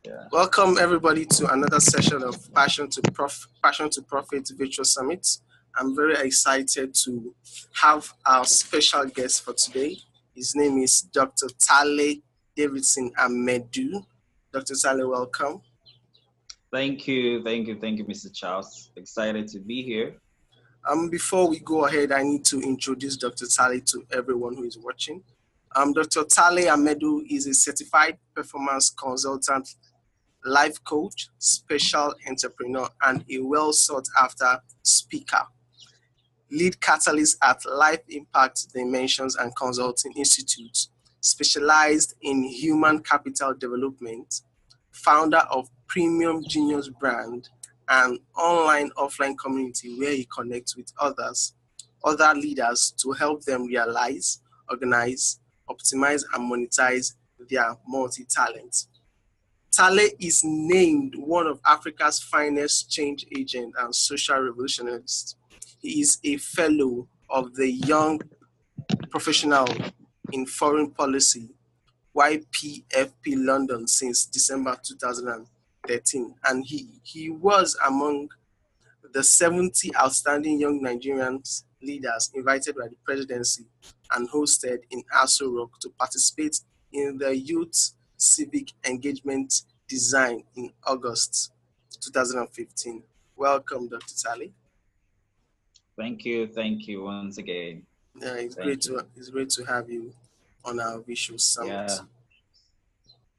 Yeah. Welcome everybody to another session of Passion to Profit Virtual Summit. I'm very excited to have our special guest for today. His name is Dr. Talle Davidson Amedu. Dr. Talle, welcome. Thank you, Mr. Charles. Excited to be here. Before we go ahead, I need to introduce Dr. Talle to everyone who is watching. Dr. Talle Amedu is a certified performance consultant, life coach, special entrepreneur, and a well sought after speaker. Lead catalyst at Life Impact Dimensions and Consulting Institute, specialized in human capital development, founder of Premium Genius brand, and online offline community where he connects with other leaders to help them realize, organize, optimize, and monetize their multi-talents. Talle is named one of Africa's finest change agents and social revolutionists. He is a fellow of the Young Professional in Foreign Policy, YPFP London, since December 2013, and he was among the 70 outstanding young Nigerian leaders invited by the presidency and hosted in Aso Rock to participate in the Youth Civic Engagement Design in August 2015. Welcome, Dr. Talle. Thank you once again. Yeah, it's great to have you on our Visual Summit. Yeah.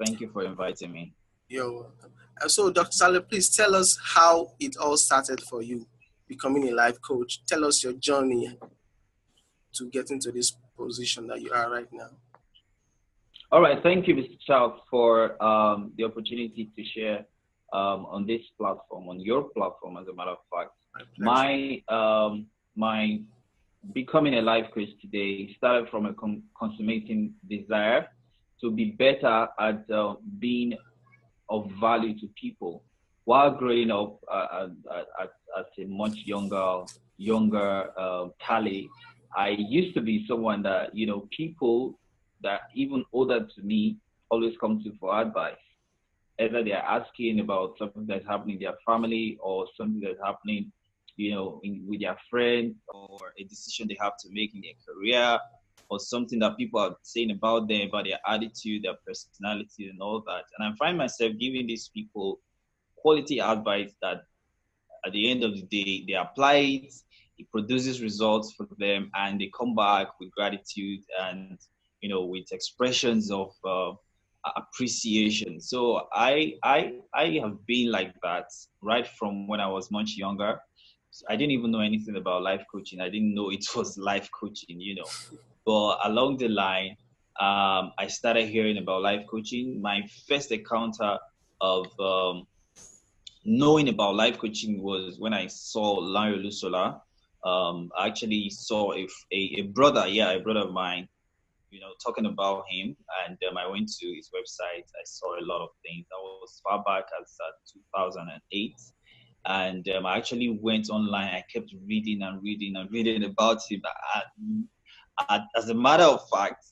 Thank you for inviting me. You're welcome. So, Dr. Talle, please tell us how it all started for you, becoming a life coach. Tell us your journey to get into this position that you are right now. All right. Thank you, Mr. Charles, for the opportunity to share on this platform, on your platform, as a matter of fact. My becoming a life coach today started from a consummating desire to be better at being of value to people. While growing up at a much younger Talle, I used to be someone that, people that even older to me always come to for advice. Either they're asking about something that's happening in their family or something that's happening, with their friends, or a decision they have to make in their career, or something that people are saying about them, about their attitude, their personality, and all that. And I find myself giving these people quality advice that at the end of the day, they apply it produces results for them, and they come back with gratitude and, with expressions of appreciation. So I have been like that right from when I was much younger. I didn't even know anything about life coaching. I didn't know it was life coaching, But along the line, I started hearing about life coaching. My first encounter of knowing about life coaching was when I saw Larry Lusola. I actually saw a brother of mine, talking about him, and I went to his website. I saw a lot of things. That was far back as 2008. And I actually went online. I kept reading about him. As a matter of fact,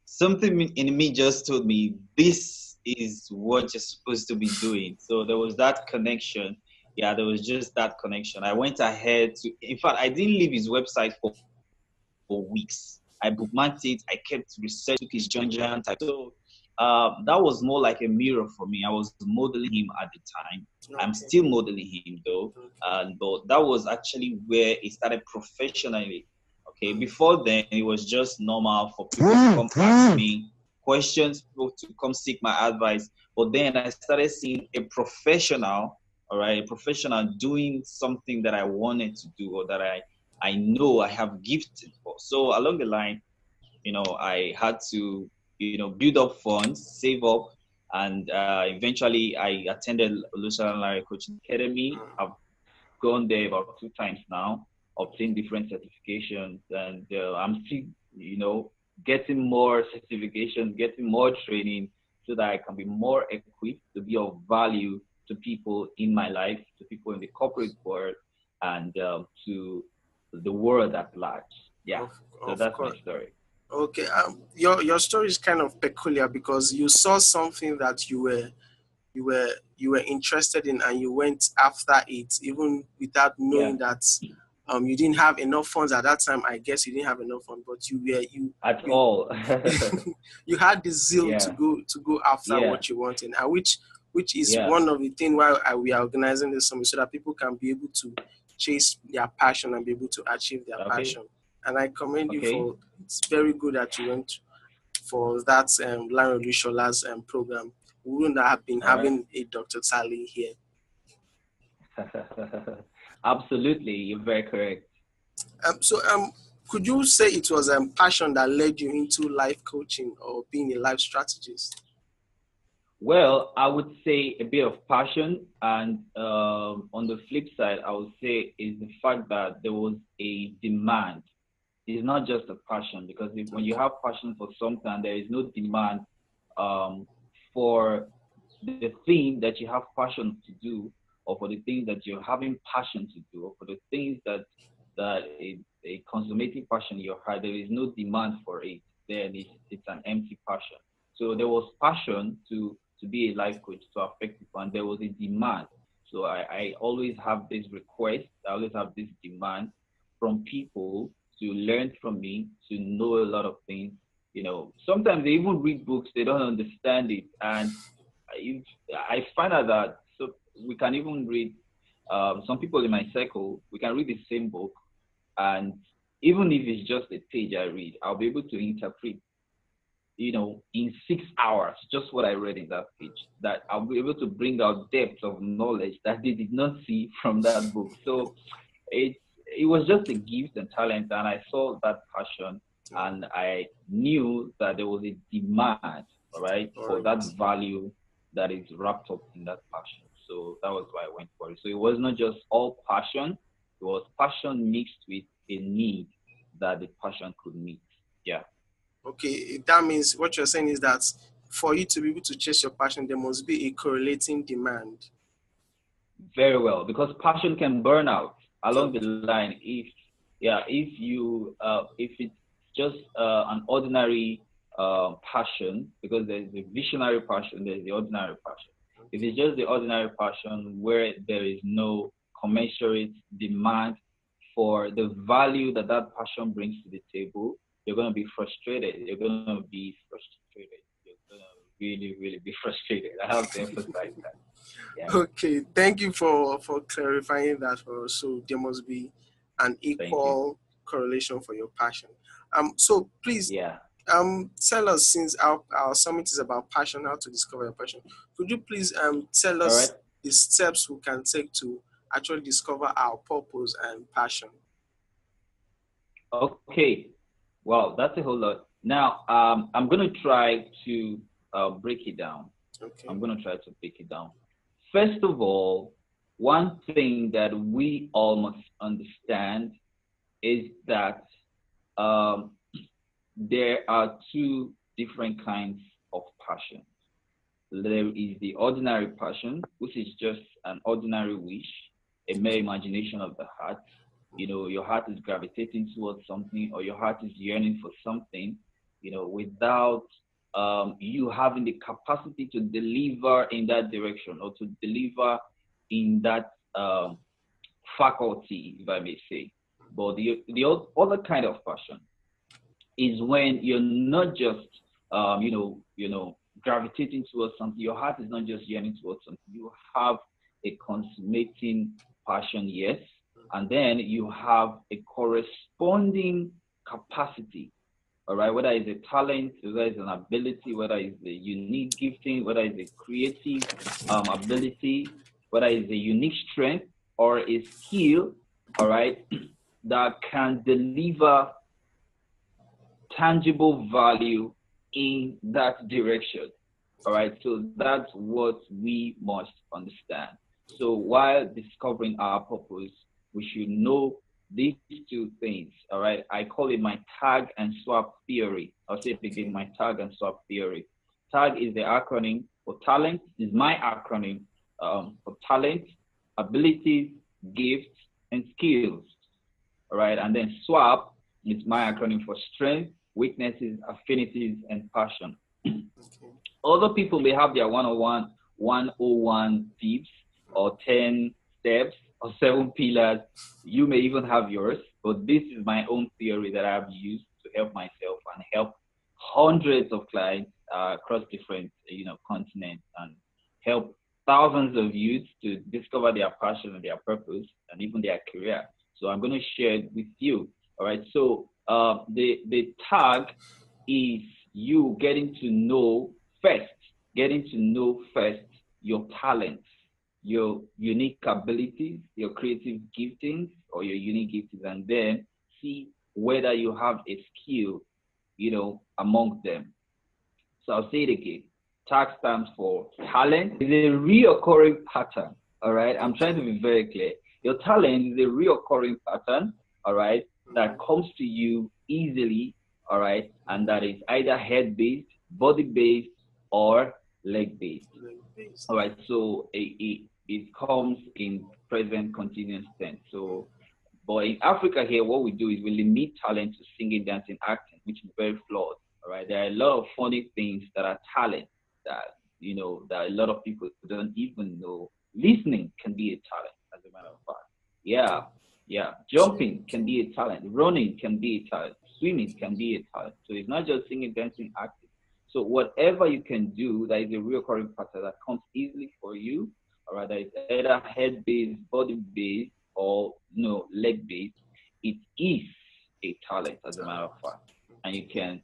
something in me just told me, this is what you're supposed to be doing. So there was that connection. Yeah, there was just that connection. I went ahead in fact, I didn't leave his website for weeks. I bookmarked it. I kept researching his journal type. So that was more like a mirror for me. I was modeling him at the time. Okay. I'm still modeling him though. But that was actually where it started professionally. Okay, before then it was just normal for people to come ask me questions, people to come seek my advice. But then I started seeing a professional, doing something that I wanted to do, or that I know I have gifted for. So along the line, I had to, build up funds, save up, and eventually I attended Lucian Larry Coaching Academy. I've gone there about 2 times now, obtained different certifications, and I'm still, getting more certifications, getting more training, so that I can be more equipped to be of value to people in my life, to people in the corporate world, and to the world at large. Yeah, so that's my story. Okay, your story is kind of peculiar because you saw something that you were you were interested in, and you went after it even without knowing that you didn't have enough funds at that time. I guess you didn't have enough funds, but At you all. you had the zeal Yeah. to go after Yeah. what you wanted, and which is Yeah. one of the things why we are organizing this summit, so that people can be able to chase their passion and be able to achieve their Okay. passion. And I commend you Okay. for, it's very good that you went for that Larry Shola's program. We wouldn't have been All right. having a Dr. Talle here. Absolutely, you're very correct. So could you say it was passion that led you into life coaching or being a life strategist? Well, I would say a bit of passion, and on the flip side, I would say is the fact that there was a demand. It's not just a passion, because when you Okay. have passion for something, there is no demand um, for the thing that you have passion to do, or for the things that you're having passion to do, or for the things that a consummating passion in your heart, there is no demand for it. Then it's an empty passion. So there was passion to be a life coach, to affect people, and there was a demand. So I always have this request, I always have this demand from people to learn from me, to know a lot of things. Sometimes they even read books, they don't understand it, and I, I find out that, so we can even read, some people in my circle, we can read the same book, and even if it's just a page I read, I'll be able to interpret, in 6 hours, just what I read in that page, that I'll be able to bring out depth of knowledge that they did not see from that book. So it was just a gift and talent, and I saw that passion, and I knew that there was a demand, all right, All for that right. value that is wrapped up in that passion. So that was why I went for it. So it was not just all passion, it was passion mixed with a need that the passion could meet. Yeah. Okay, that means what you're saying is that for you to be able to chase your passion, there must be a correlating demand. Very well, because passion can burn out along the Okay. line. If it's just an ordinary passion, because there's a visionary passion, there's the ordinary passion. If it's just the ordinary passion where there is no commensurate demand for the value that that passion brings to the table, you're going to be frustrated. You're going to be frustrated. You're going to really, really be frustrated. I have to emphasize that. Yeah. Okay, thank you for clarifying that for us. So there must be an Thank you. equal correlation for your passion. So please Yeah. tell us, since our summit is about passion, how to discover your passion. Could you please tell All right. us the steps we can take to actually discover our purpose and passion? Okay. Well, that's a whole lot. Now, I'm going to try to break it down. Okay. I'm going to try to break it down. First of all, one thing that we all must understand is that um, there are two different kinds of passion. There is the ordinary passion, which is just an ordinary wish, a mere imagination of the heart. Your heart is gravitating towards something, or your heart is yearning for something, without you having the capacity to deliver in that direction, or to deliver in that faculty, if I may say. But the other kind of passion is when you're not just gravitating towards something. Your heart is not just yearning towards something. You have a consummating passion, yes, and then you have a corresponding capacity. All right, whether it's a talent, whether it's an ability, whether it's a unique gifting, whether it's a creative ability, whether it's a unique strength or a skill, all right, that can deliver tangible value in that direction. All right, so that's what we must understand. So while discovering our purpose, we should know these two things. All right, I call it my tag and swap theory. I'll say it again, my tag and swap theory. Tag is the acronym for talent, is my acronym for talent, abilities, gifts, and skills. All right, and then swap is my acronym for strength, weaknesses, affinities, and passion. Okay. Other people may have their 101, 101 tips or 10 steps or 7 pillars. You may even have yours, but this is my own theory that I've used to help myself and help hundreds of clients across different, continents, and help thousands of youths to discover their passion and their purpose and even their career. So I'm going to share it with you. All right. So the tag is you getting to know first your talents, your unique abilities, your creative giftings, or your unique giftings, and then see whether you have a skill, among them. So I'll say it again. TAG stands for talent. It's a reoccurring pattern. All right. I'm trying to be very clear. Your talent is a reoccurring pattern. All right. That comes to you easily. All right. And that is either head based, body based, or leg based. All right. So it comes in present continuous tense. So, but in Africa here, what we do is we limit talent to singing, dancing, acting, which is very flawed. All right. There are a lot of funny things that are talent that, that a lot of people don't even know. Listening can be a talent, as a matter of fact. Yeah. Yeah. Jumping can be a talent. Running can be a talent. Swimming can be a talent. So it's not just singing, dancing, acting. So whatever you can do that is a recurring pattern that comes easily for you, all right, that is either head-based, body-based, or leg-based, it is a talent, as a matter of fact. And you can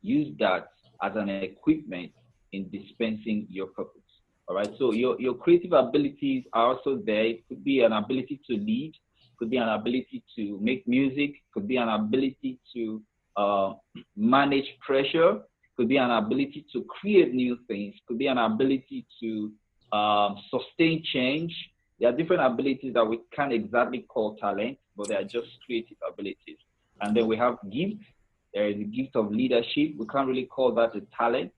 use that as an equipment in dispensing your purpose. All right. So your creative abilities are also there. It could be an ability to lead, could be an ability to make music, could be an ability to manage pressure, could be an ability to create new things, could be an ability to sustain change. There are different abilities that we can't exactly call talent, but they are just creative abilities. And then we have gifts. There is a gift of leadership. We can't really call that a talent.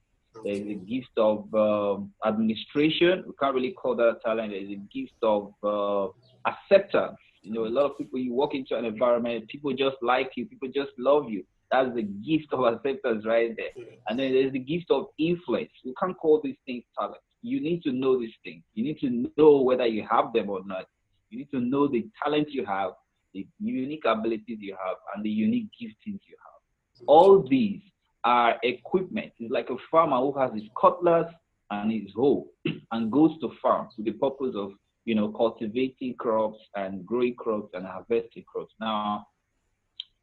There is a gift of administration. We can't really call that a talent. There is a gift of acceptance. A lot of people, you walk into an environment, people just like you, people just love you. That's the gift of acceptance right there. And then there's the gift of influence. We can't call these things talent. You need to know these things. You need to know whether you have them or not. You need to know the talent you have, the unique abilities you have, and the unique giftings you have. All these are equipment. It's like a farmer who has his cutlass and his hoe and goes to farm with the purpose of, cultivating crops and growing crops and harvesting crops. Now,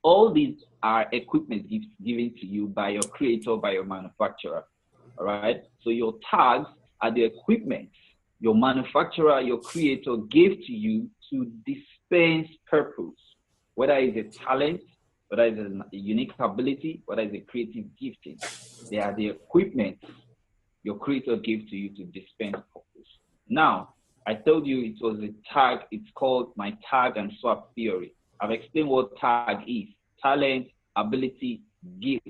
all these are equipment gifts given to you by your creator, by your manufacturer. All right. So your tags are the equipment your manufacturer, your creator gave to you to dispense purpose, whether it's a talent, whether it's a unique ability, whether it's a creative gifting. They are the equipment your creator gave to you to dispense purpose. Now, I told you it was a tag. It's called my tag and swap theory. I've explained what tag is: talent, ability, gift.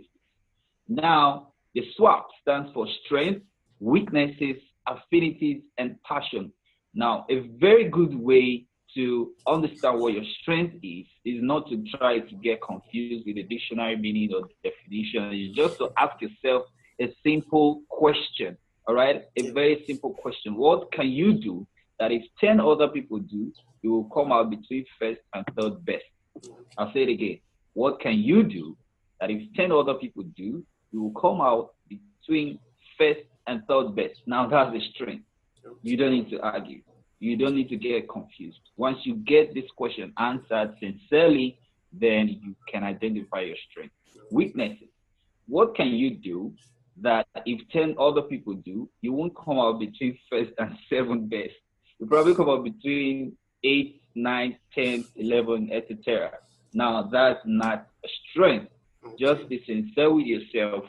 Now, the swap stands for strength, weaknesses, affinities, and passion. Now, a very good way to understand what your strength is not to try to get confused with the dictionary meaning or definition. It's just to ask yourself a simple question, all right? A very simple question. What can you do that if 10 other people do, you will come out between first and third best? I'll say it again. What can you do that if 10 other people do, you will come out between first and third best? Now that's the strength. You don't need to argue. You don't need to get confused. Once you get this question answered sincerely, then you can identify your strength. Weaknesses. What can you do that if 10 other people do, you won't come out between first and seventh best? You probably come out between 8, 9, 10, 11, etc. Now that's not a strength. Just be sincere with yourself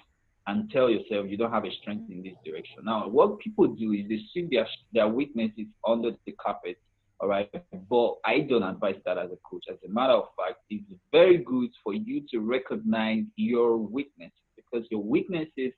and tell yourself you don't have a strength in this direction. Now, what people do is they sweep their weaknesses under the carpet, all right? But I don't advise that as a coach. As a matter of fact, it's very good for you to recognize your weaknesses, because your weaknesses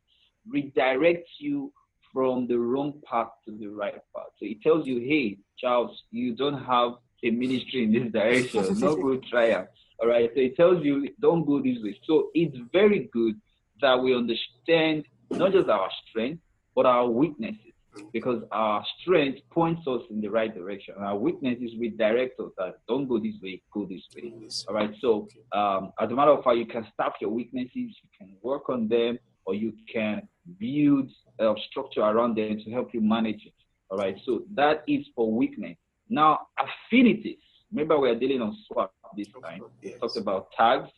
redirect you from the wrong path to the right path. So it tells you, hey, Charles, you don't have a ministry in this direction. Not go try it. All right. So it tells you, don't go this way. So it's very good that we understand not just our strength, but our weaknesses, because our strength points us in the right direction. Our weaknesses redirect us that don't go this way, go this way. All right. So as a matter of fact, you can stop your weaknesses, you can work on them, or you can build a structure around them to help you manage it. All right. So that is for weakness. Now, affinities. Remember, we are dealing on swap this time. We talked about tags.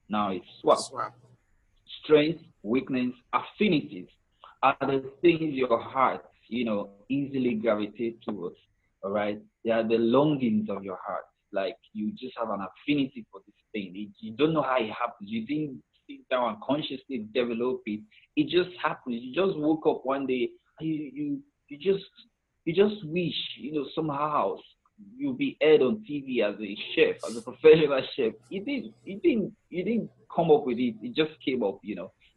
Now it's swap. Strength, weakness, affinities are the things your heart, easily gravitate towards. All right. They are the longings of your heart. Like you just have an affinity for this thing. You don't know how it happens. You didn't sit down and consciously develop it. It just happens. You just woke up one day and you just wish, somehow you'll be aired on TV as a chef, as a professional chef. You didn't come up with it. It just came up,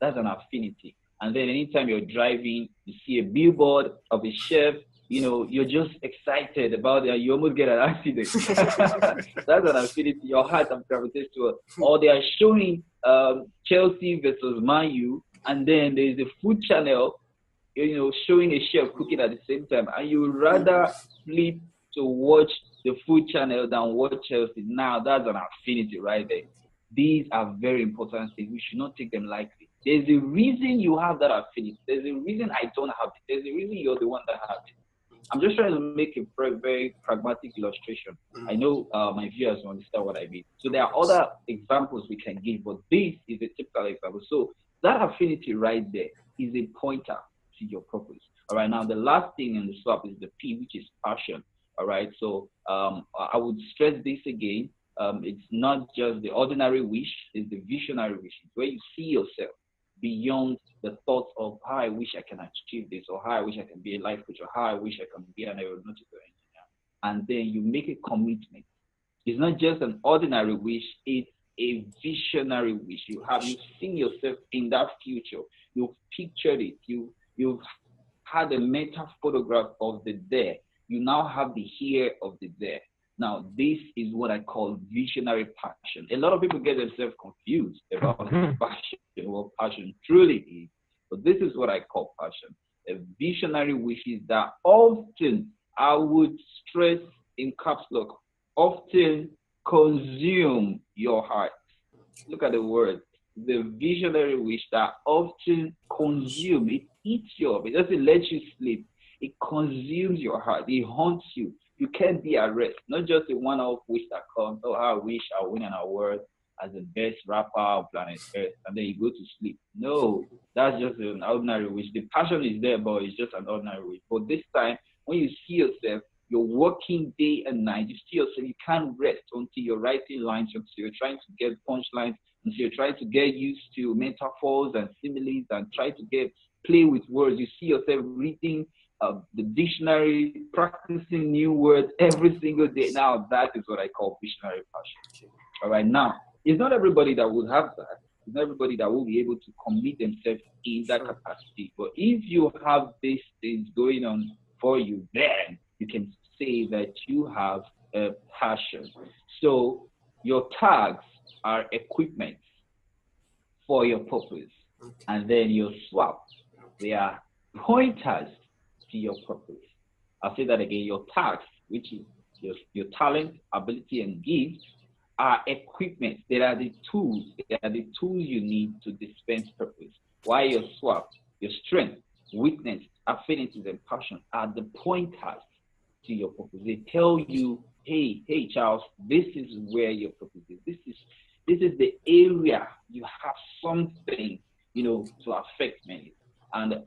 That's an affinity. And then anytime you're driving, you see a billboard of a chef, you're just excited about it. You almost get an accident. That's an affinity. Your heart gravitates to it. Or they are showing Chelsea versus Man U, and then there's a food channel, showing a chef cooking at the same time, and you would rather flip to watch the food channel than watch Chelsea. Now that's an affinity right there. These are very important things. We should not take them lightly. There's a reason you have that affinity. There's a reason I don't have it. There's a reason you're the one that has it. I'm just trying to make a very, very pragmatic illustration. I know my viewers will understand what I mean. So there are other examples we can give, but this is a typical example. So that affinity right there is a pointer to your purpose. All right. Now the last thing in the swap is the P, which is passion. All right. So I would stress this again. It's not just the ordinary wish, it's the visionary wish. It's where you see yourself beyond the thoughts of how I wish I can achieve this, or how I wish I can be a life coach, or how I wish I can be an aeronautical engineer. And then you make a commitment. It's not just an ordinary wish, it's a visionary wish. You've seen yourself in that future. You've pictured it. You've had a mental photograph of the there. You now have the here of the there. Now, this is what I call visionary passion. A lot of people get themselves confused about passion, what passion truly is. But this is what I call passion. A visionary wishes that often, I would stress in caps lock, often consume your heart. Look at the word. The visionary wish that often consume, it eats you up. It doesn't let you sleep. It consumes your heart. It haunts you. You can't be at rest. Not just a one-off wish that comes, oh, I wish I win an award as the best rapper on planet Earth, and then you go to sleep. No, that's just an ordinary wish. The passion is there, but it's just an ordinary wish. But this time, when you see yourself, you're working day and night. You see yourself, you can't rest until you're writing lines, until you're trying to get punchlines, until you're trying to get used to metaphors and similes and try to play with words. You see yourself reading the dictionary, practicing new words every single day. Now, that is what I call visionary passion. All right, now, it's not everybody that will have that. It's not everybody that will be able to commit themselves in that capacity. But if you have these things going on for you, then you can say that you have a passion. So your tags are equipment for your purpose. And then your swap, they are pointers to your purpose. I'll say that again. Your tags, which is your talent, ability, and gifts, are equipment. They are the tools. They are the tools you need to dispense purpose. While your swap, your strength, weakness, affinities, and passion are the pointers to your purpose. They tell you, hey, Charles, this is where your purpose is. This is the area you have something, to affect many. And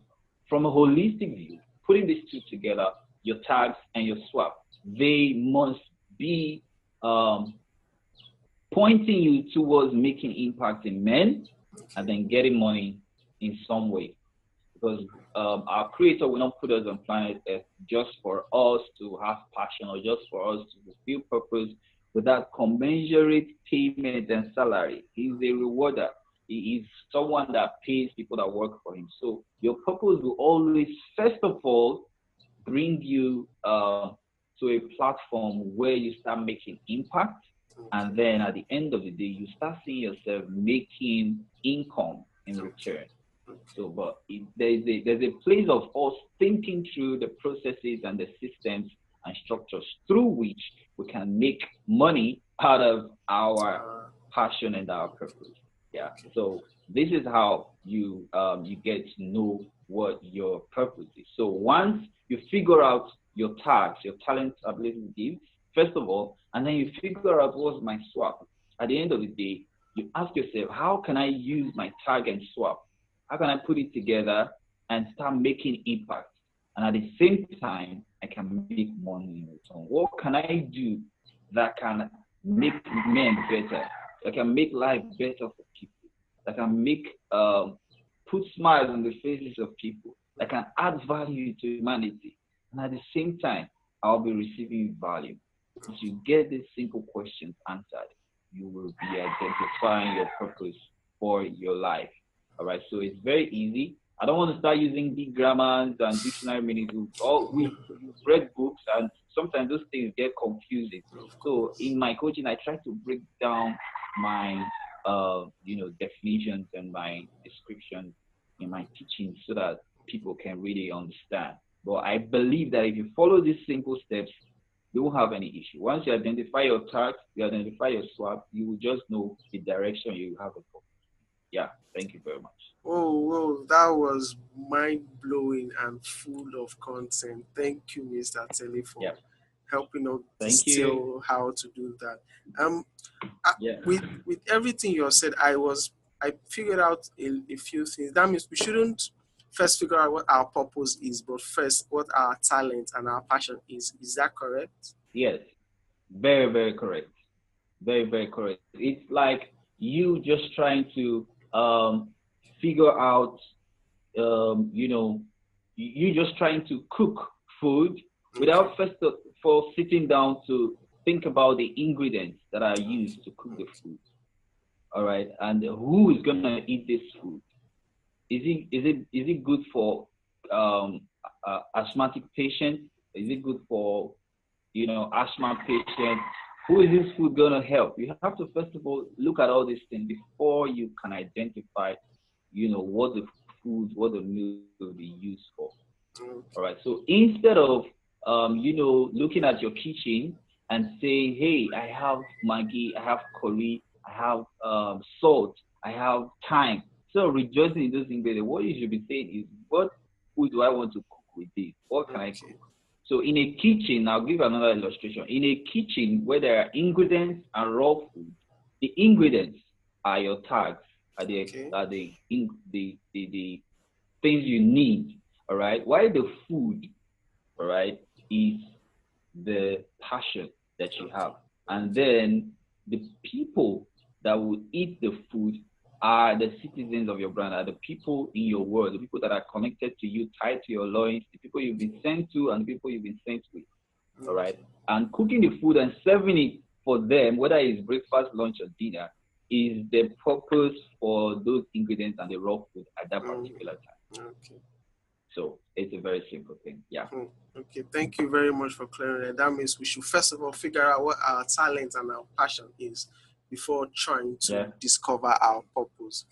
from a holistic view, putting these two together, your tags and your swap, they must be pointing you towards making impact in men and then getting money in some way. Because our Creator will not put us on planet Earth just for us to have passion or just for us to fulfill purpose without commensurate payment and salary. He's a rewarder. He is someone that pays people that work for him. So your purpose will always, first of all, bring you to a platform where you start making impact. And then at the end of the day, you start seeing yourself making income in return. So, but there's a place of us thinking through the processes and the systems and structures through which we can make money out of our Uh, passion and our purpose. Yeah. okay. So this is how you get to know what your purpose is. So once you figure out your tags, your talents, abilities, gifts, first of all, and then you figure out what's my swap. At the end of the day, you ask yourself, how can I use my tag and swap? How can I put it together and start making impact? And at the same time, I can make money in return. What can I do that can make men better? That can make life better for people? That can make put smiles on the faces of people? That can add value to humanity? And at the same time, I'll be receiving value. Once you get these simple questions answered, you will be identifying your purpose for your life. All right, so it's very easy. I don't want to start using big grammars and dictionary meanings. Oh, we've read books, and sometimes those things get confusing. Of So course. in my coaching, I try to break down my definitions and my descriptions in my teaching so that people can really understand. But I believe that if you follow these simple steps, you won't have any issue. Once you identify your task, you identify your swap, you will just know the direction you have it for. Yeah, thank you very much. Oh, whoa, that was mind blowing and full of content. Thank you, Mr. Talle, Yeah, for helping us thank you. distill how to do that. Um, I, Yeah, with everything you have said, I figured out a few things. That means we shouldn't first figure out what our purpose is, but first what our talent and our passion is. Is that correct? yes, very, very correct. Very, very correct. It's like you just trying to figure out, you know, you just trying to cook food Okay. without first of all sitting down to think about the ingredients that are used to cook the food. All right, and who is gonna eat this food? Is it good for um, asthmatic patients? Is it good for asthma patients? Who is this food gonna help? You have to first of all look at all these things before you can identify, what the food, what the meal will be used for. All Okay. right. So instead of looking at your kitchen and saying, "Hey, I have Maggi, I have curry, I have salt, I have thyme," so rejoicing in those ingredients, what you should be saying is, "What food do I want to cook with this? What can I Okay. cook?" So in a kitchen, I'll give another illustration. In a kitchen where there are ingredients and raw food, the ingredients are your tags, are the Okay. are the in, the things you need. All right. While the food, all right, is the passion that you have. Okay. And Okay. then the people that will eat the food are the citizens of your brand, are the people in your world, the people that are connected to you, tied to your loins, the people you've been sent to, and the people you've been sent with. All right. Okay. And cooking the food and serving it for them, whether it's breakfast, lunch, or dinner, is the purpose for those ingredients and the raw food at that Okay. particular time. Okay. So it's a very simple thing. Yeah. Hmm. Okay, thank you very much for clearing that. That means we should first of all figure out what our talent and our passion is before trying to Yeah. discover our purpose.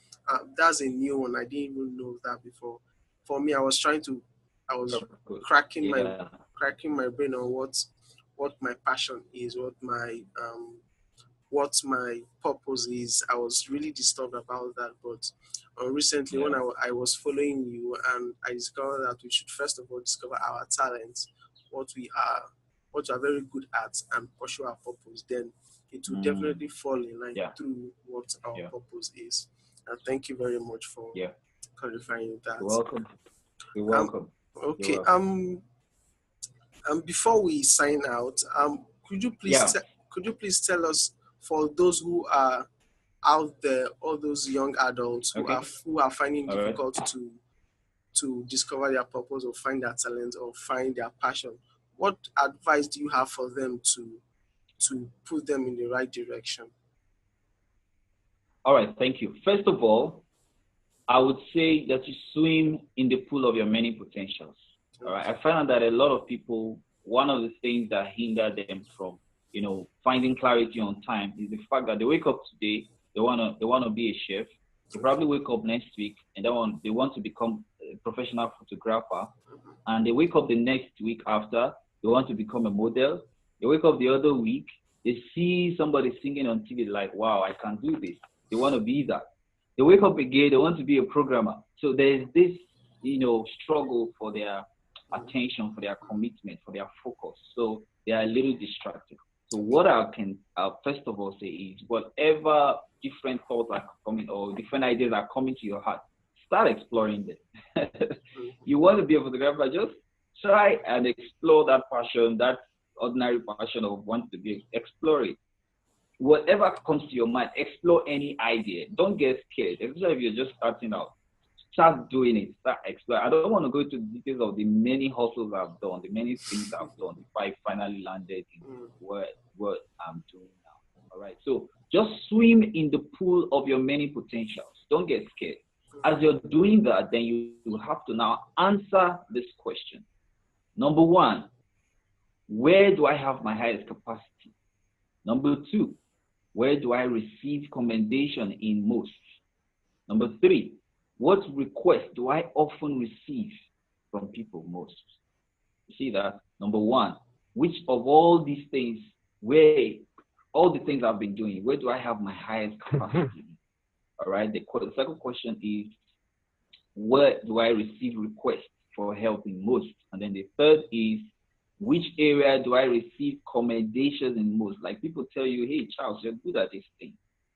That's a new one. I didn't even know that before. For me, I was Purpose. cracking my Yeah. cracking my brain on what my passion is, what my purpose is. I was really disturbed about that. But recently, when Yeah. I was following you, and I discovered that we should first of all discover our talents, what we are, what we are very good at, and pursue our purpose. Then it will Mm. definitely fall in line Yeah. through what our Yeah. purpose is. And thank you very much for Yeah. clarifying You're that. welcome. You're Um, welcome. You're okay. welcome. Before we sign out, Yeah. could you please tell us, for those who are out there, all those young adults Okay. who are finding All right. difficult to discover their purpose or find their talent or find their passion, what advice do you have for them to put them in the right direction? All right. Thank you. First of all, I would say that you swim in the pool of your many potentials. All right. Okay. I find out that a lot of people, one of the things that hinder them from, finding clarity on time is the fact that they wake up today, they wanna be a chef. They probably wake up next week and they want to become a professional photographer. And they wake up the next week after, they want to become a model. They wake up the other week, they see somebody singing on TV, like, wow, I can do this. They want to be that. They wake up again, they want to be a programmer. So there's this, struggle for their attention, for their commitment, for their focus. So they are a little distracted. So what I can first of all say is, whatever different thoughts are coming or different ideas are coming to your heart, start exploring them. You want to be a photographer, just try and explore that passion, that ordinary passion of wanting to be, explore it. Whatever comes to your mind, explore any idea. Don't get scared, especially if you're just starting out. Start doing it, start exploring. I don't want to go into the details of the many hustles I've done, the many things I've done before I finally landed in what I'm doing now. All right. So just swim in the pool of your many potentials. Don't get scared. As you're doing that, then you have to now answer this question. Number one, where do I have my highest capacity? Number two, where do I receive commendation in most? Number three, what request do I often receive from people most? You see that? Number one, which of all these things, where all the things I've been doing, where do I have my highest capacity? All right. The second question is, where do I receive requests for help in most? And then the third is, which area do I receive commendations in most? Like people tell you, hey, Charles, you're good at this thing.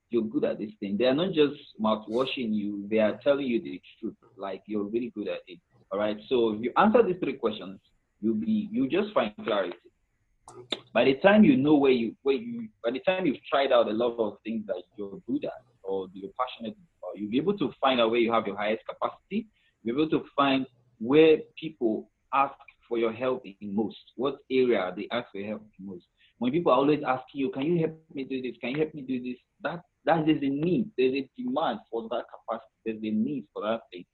You're good at this thing. They are not just mouthwashing you. They are telling you the truth. Like you're really good at it. All right. So if you answer these three questions, you'll just find clarity. By the time you know by the time you've tried out a lot of things that you're good at or you're passionate about, you'll be able to find out where you have your highest capacity. You'll be able to find where people ask for your help in most. What area they ask for your help in most. When people are always asking you, can you help me do this? Can you help me do this? That is a need. There's a demand for that capacity. There's a need for that thing.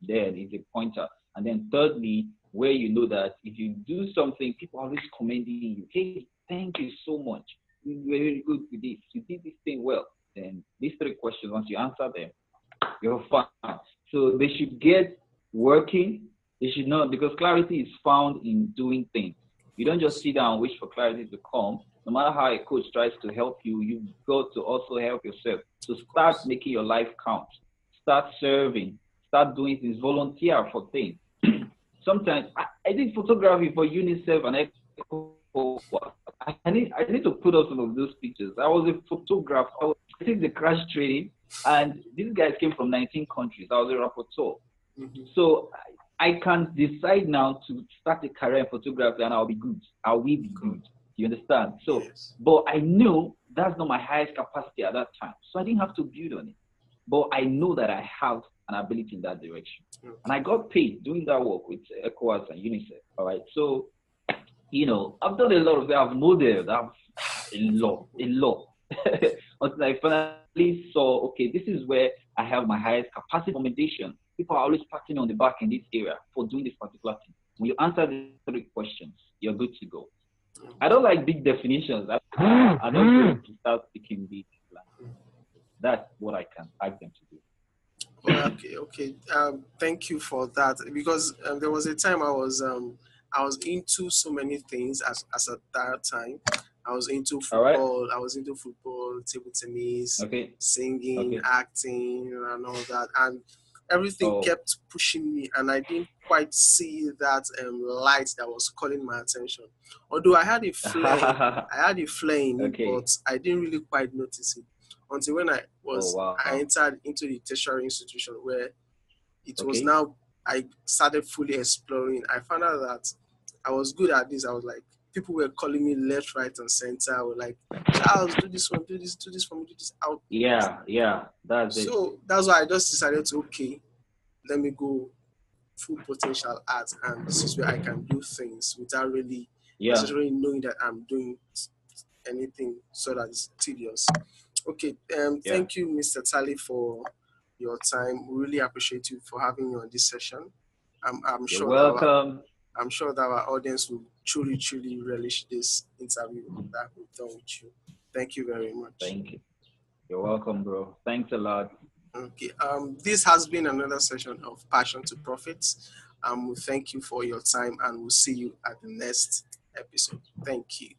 There is a pointer. And then thirdly, where you know that if you do something, people are always commending you. Hey, thank you so much. You were very good with this. You did this thing well. Then these three questions, once you answer them, you're fine. So they should get working. They should know, because clarity is found in doing things. You don't just sit down and wish for clarity to come. No matter how a coach tries to help you, you've got to also help yourself. So start making your life count. Start serving. Start doing things. Volunteer for things. Sometimes I did photography for UNICEF and I need to put up some of those pictures. I was a photographer. I did the crash training, and these guys came from 19 countries. I was a rapporteur. So I can decide now to start a career in photography and I'll be good. I will be good. You understand? So, yes. But I knew that's not my highest capacity at that time. So I didn't have to build on it. But I know that I have an ability in that direction. And I got paid doing that work with ECOWAS and UNICEF. All right. So, I've done a lot of that. I've modeled. I've a lot. Until I finally saw, okay, this is where I have my highest capacity commendation. People are always patting me on the back in this area for doing this particular thing. When you answer the three questions, you're good to go. I don't like big definitions. I don't going to start speaking big. That's what I can ask them to do. Okay. Thank you for that. Because there was a time I was into so many things as at that time. I was into football. Right. I was into football, table tennis, singing, acting, and all that. And everything kept pushing me, and I didn't quite see that light that was calling my attention. Although I had a flame, but I didn't really quite notice it until when I entered into the tertiary institution, where it was now I started fully exploring. I found out that I was good at this. I was like, people were calling me left, right, and center. I was like, Charles, do this one, do this for me, do this out. That's it. So that's why I just decided to, let me go full potential art, and this is where I can do things without really necessarily knowing that I'm doing anything so that it's tedious. Thank you, Mr. Talle, for your time. We really appreciate you for having me on this session. I'm sure welcome. I'm sure that our audience will truly relish this interview that we've done with you. Thank you very much. Thank you. You're welcome, bro. Thanks a lot. Okay. This has been another session of Passion to Profits. We thank you for your time, and we'll see you at the next episode. Thank you.